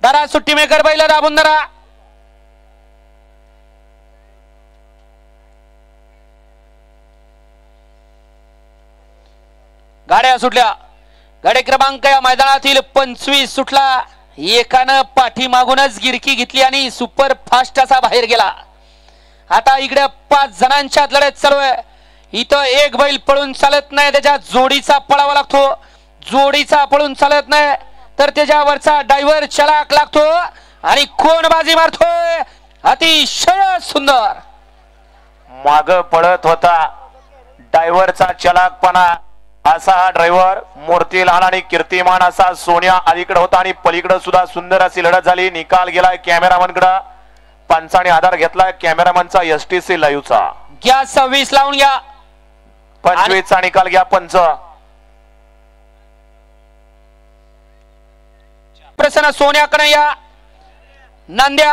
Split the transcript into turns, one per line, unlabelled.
दारा सुट्टी मेकर बैल दाबून धरा. गाड्या सुटल्या. गाडी क्रमांक या मैदानातील 25 सुटला. एकानं पाठी मागूनच गिरकी घेतली आणि सुपर फास्ट असा बाहेर गेला. आता इकडे 5 जणांच्यात लढत चालू आहे. इथं एक बैल पळून चालत नाही, त्याच्या जोडीचा पळावा लागतो. जोडीचा पळून चालत नाही तर त्याच्यावरचा ड्रायव्हर चलाक लागतो. आणि कोण बाजी मारतोय? अतिशय सुंदर
माग पळत होता ड्रायव्हरचा चलाकपणा. असा हा ड्रायव्हर मूर्ती लहान आणि कीर्तिमान असा सोन्या अलीकडे होता आणि पलीकडे सुद्धा सुंदर अशी लढत झाली. निकाल गेलाय कॅमेरामन कडे. पंचाने आधार घेतलाय कॅमेरामनचा STC लाईव्हचा.
घ्या 26 लावून घ्या.
25 चा निकाल घ्या. पंच
प्रसन्न सोन्याकडे या. नांद्या